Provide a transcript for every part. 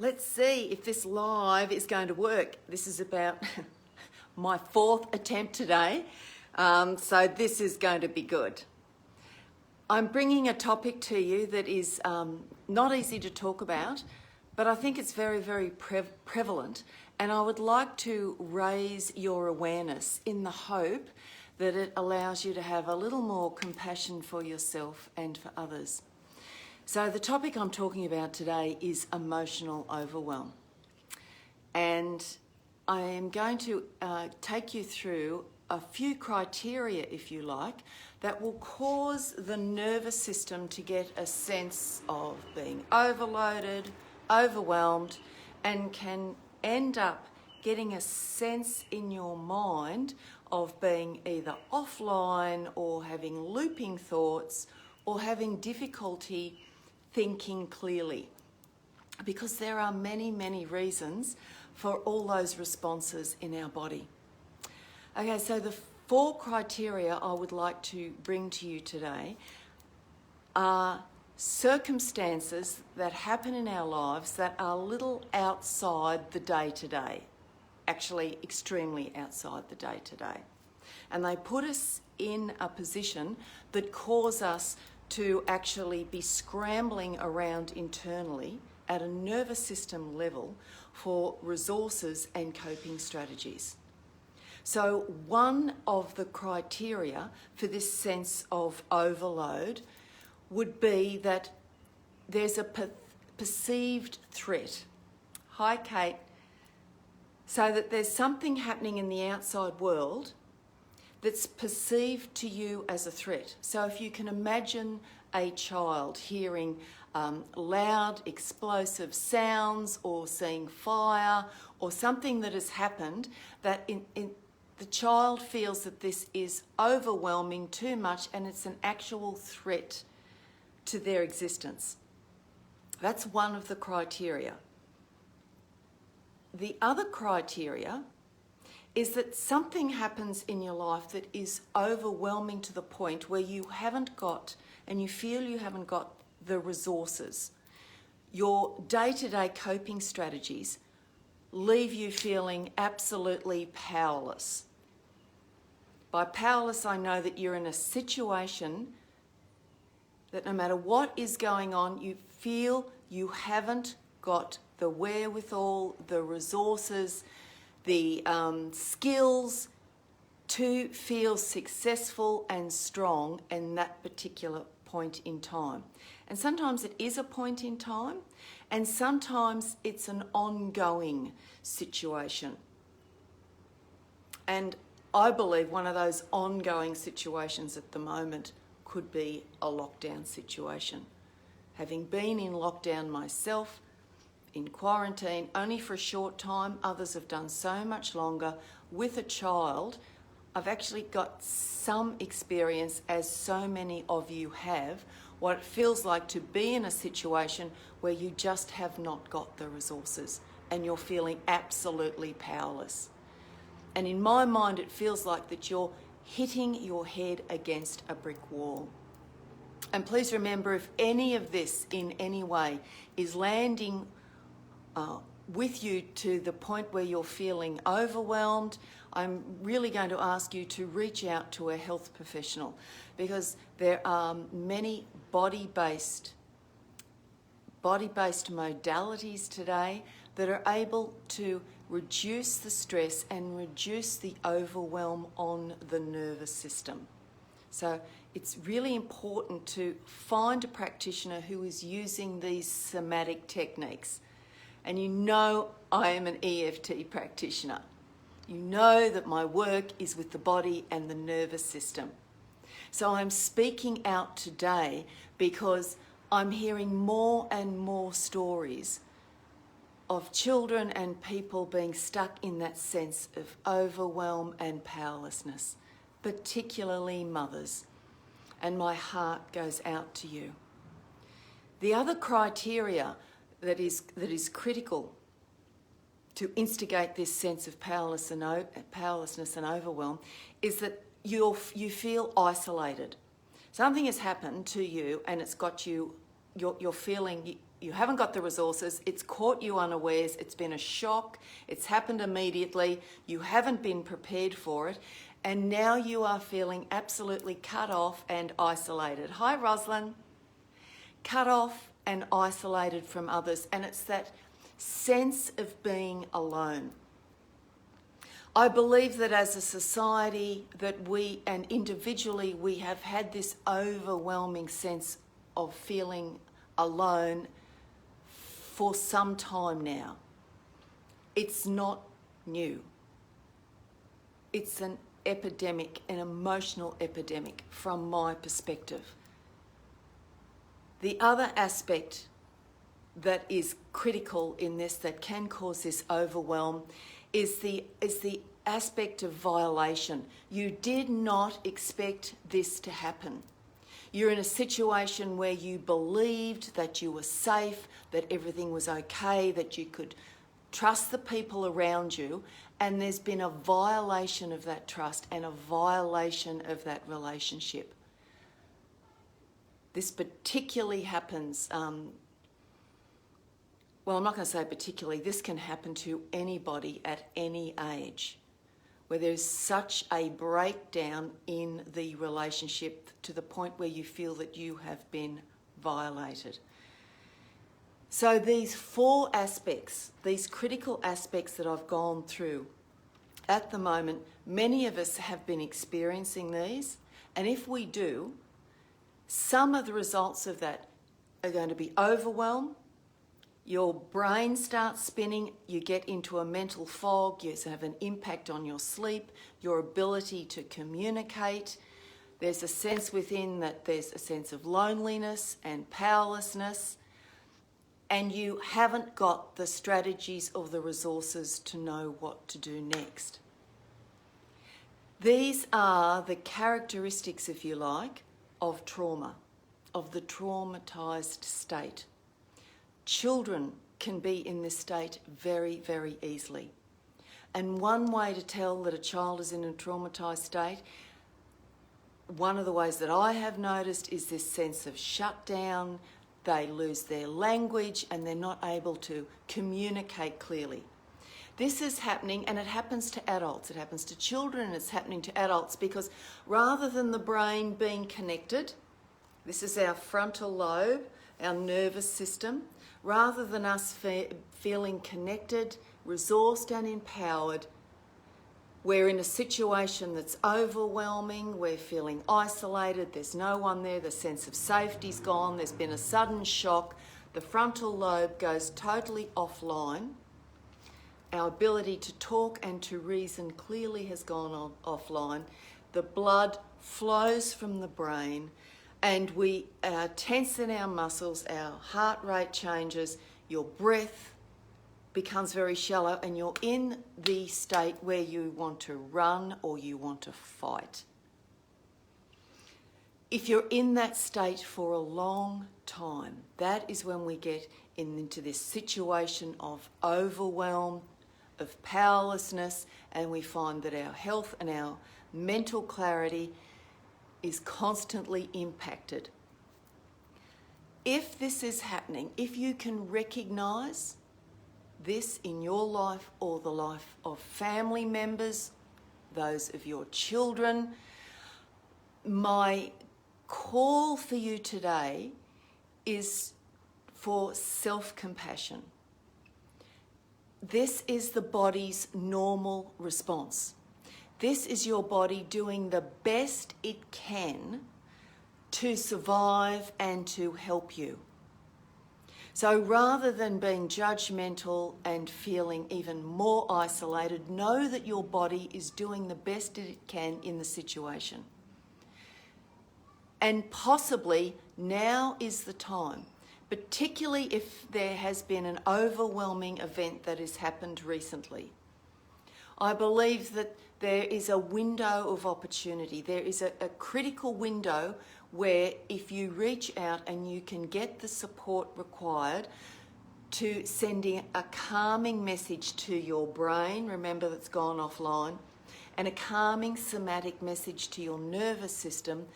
Let's see if this live is going to work. This is about my fourth attempt today, so this is going to be good. I'm bringing a topic to you that is not easy to talk about, but I think it's very, very prevalent, and I would like to raise your awareness in the hope that it allows you to have a little more compassion for yourself and for others. So the topic I'm talking about today is emotional overwhelm. And I am going to take you through a few criteria, if you like, that will cause the nervous system to get a sense of being overloaded, overwhelmed, and can end up getting a sense in your mind of being either offline or having looping thoughts or having difficulty thinking clearly, because there are many, many reasons for all those responses in our body. Okay, so the four criteria I would like to bring to you today are circumstances that happen in our lives that are a little outside the day-to-day, actually extremely outside the day-to-day. And they put us in a position that cause us to actually be scrambling around internally at a nervous system level for resources and coping strategies. So one of the criteria for this sense of overload would be that there's a perceived threat. Hi, Kate. So that there's something happening in the outside world that's perceived to you as a threat. So if you can imagine a child hearing loud, explosive sounds or seeing fire or something that has happened, that the child feels that this is overwhelming too much and it's an actual threat to their existence. That's one of the criteria. The other criteria is that something happens in your life that is overwhelming to the point where you haven't got, and you feel you haven't got the resources. Your day-to-day coping strategies leave you feeling absolutely powerless. By powerless, I know that you're in a situation that no matter what is going on, you feel you haven't got the wherewithal, the resources, the skills to feel successful and strong in that particular point in time. And sometimes it is a point in time, and sometimes it's an ongoing situation. And I believe one of those ongoing situations at the moment could be a lockdown situation. Having been in lockdown myself, in quarantine, only for a short time, others have done so much longer with a child, I've actually got some experience, as so many of you have, what it feels like to be in a situation where you just have not got the resources and you're feeling absolutely powerless. And in my mind, it feels like that you're hitting your head against a brick wall. And please remember, if any of this in any way is landing with you to the point where you're feeling overwhelmed, I'm really going to ask you to reach out to a health professional, because there are many body-based modalities today that are able to reduce the stress and reduce the overwhelm on the nervous system. So it's really important to find a practitioner who is using these somatic techniques. And you know I am an EFT practitioner. You know that my work is with the body and the nervous system. So I'm speaking out today because I'm hearing more and more stories of children and people being stuck in that sense of overwhelm and powerlessness, particularly mothers. And my heart goes out to you. The other criteria that is critical to instigate this sense of powerlessness and overwhelm is that you feel isolated. Something has happened to you and it's got you you're feeling you haven't got the resources, it's caught you unawares, it's been a shock, it's happened immediately, you haven't been prepared for it, and now you are feeling absolutely cut off and isolated. Hi, Rosalind. Cut off and isolated from others, and it's that sense of being alone. I believe that as a society that we, and individually, we have had this overwhelming sense of feeling alone for some time now. It's not new. It's an epidemic, an emotional epidemic from my perspective. The other aspect that is critical in this, that can cause this overwhelm, is the aspect of violation. You did not expect this to happen. You're in a situation where you believed that you were safe, that everything was okay, that you could trust the people around you, and there's been a violation of that trust and a violation of that relationship. This particularly happens, well, I'm not going to say particularly, this can happen to anybody at any age, where there's such a breakdown in the relationship to the point where you feel that you have been violated. So these 4 aspects, these critical aspects that I've gone through, at the moment, many of us have been experiencing these, and if we do, some of the results of that are going to be overwhelm. Your brain starts spinning, you get into a mental fog, you have an impact on your sleep, your ability to communicate. There's a sense within that there's a sense of loneliness and powerlessness, and you haven't got the strategies or the resources to know what to do next. These are the characteristics, if you like, of trauma, of the traumatised state. Children can be in this state very, very easily. And one way to tell that a child is in a traumatised state, one of the ways that I have noticed is this sense of shutdown. They lose their language and they're not able to communicate clearly. This is happening, and it happens to adults. It happens to children and it's happening to adults, because rather than the brain being connected, this is our frontal lobe, our nervous system, rather than us feeling connected, resourced and empowered, we're in a situation that's overwhelming, we're feeling isolated, there's no one there, the sense of safety's gone, there's been a sudden shock, the frontal lobe goes totally offline, our ability to talk and to reason clearly has gone offline, the blood flows from the brain, and we tense in our muscles, our heart rate changes, your breath becomes very shallow, and you're in the state where you want to run or you want to fight. If you're in that state for a long time, that is when we get into this situation of overwhelm, of powerlessness, and we find that our health and our mental clarity is constantly impacted. If this is happening, if you can recognise this in your life or the life of family members, those of your children, my call for you today is for self-compassion. This is the body's normal response. This is your body doing the best it can to survive and to help you. So rather than being judgmental and feeling even more isolated, know that your body is doing the best it can in the situation. And possibly now is the time, particularly if there has been an overwhelming event that has happened recently. I believe that there is a window of opportunity. There is a critical window where if you reach out and you can get the support required to sending a calming message to your brain, remember that's gone offline, and a calming somatic message to your nervous system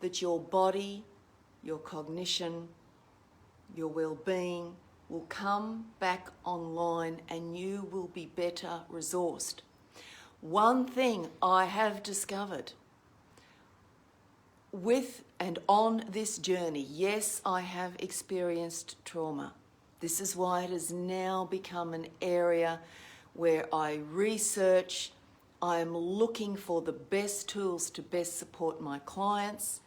that your body, your cognition, your well-being will come back online and you will be better resourced. One thing I have discovered with and on this journey, yes, I have experienced trauma. This is why it has now become an area where I research. I'm looking for the best tools to best support my clients.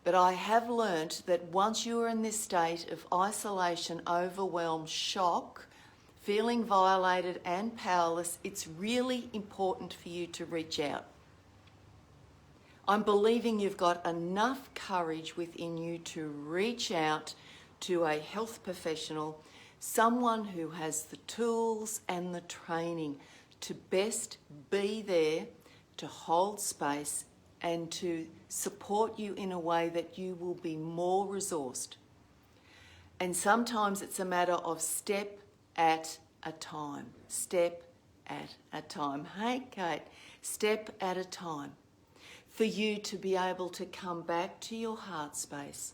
But I have learnt that once you are in this state of isolation, overwhelm, shock, feeling violated and powerless, it's really important for you to reach out. I'm believing you've got enough courage within you to reach out to a health professional, someone who has the tools and the training to best be there, to hold space and to support you in a way that you will be more resourced. And sometimes it's a matter of step at a time. Step at a time. Hey, Kate, step at a time. For you to be able to come back to your heart space,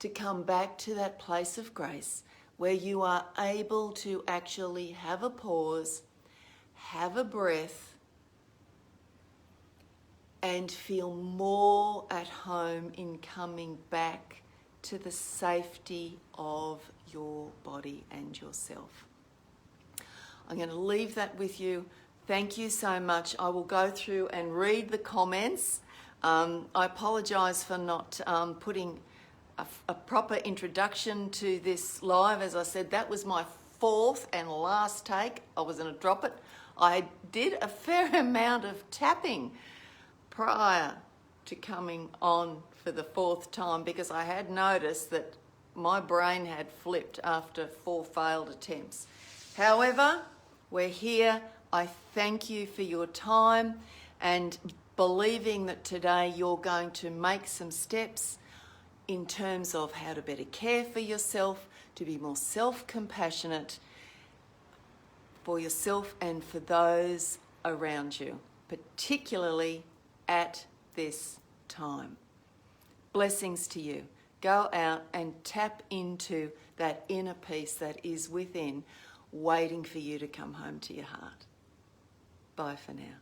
to come back to that place of grace where you are able to actually have a pause, have a breath, and feel more at home in coming back to the safety of your body and yourself. I'm going to leave that with you. Thank you so much. I will go through and read the comments. I apologise for not putting a proper introduction to this live. As I said, that was my fourth and last take. I was going to drop it. I did a fair amount of tapping prior to coming on for the fourth time because I had noticed that my brain had flipped after 4 failed attempts. However, we're here. I thank you for your time and believing that today you're going to make some steps in terms of how to better care for yourself, to be more self-compassionate for yourself and for those around you, particularly at this time. Blessings to you. Go out and tap into that inner peace that is within, waiting for you to come home to your heart. Bye for now.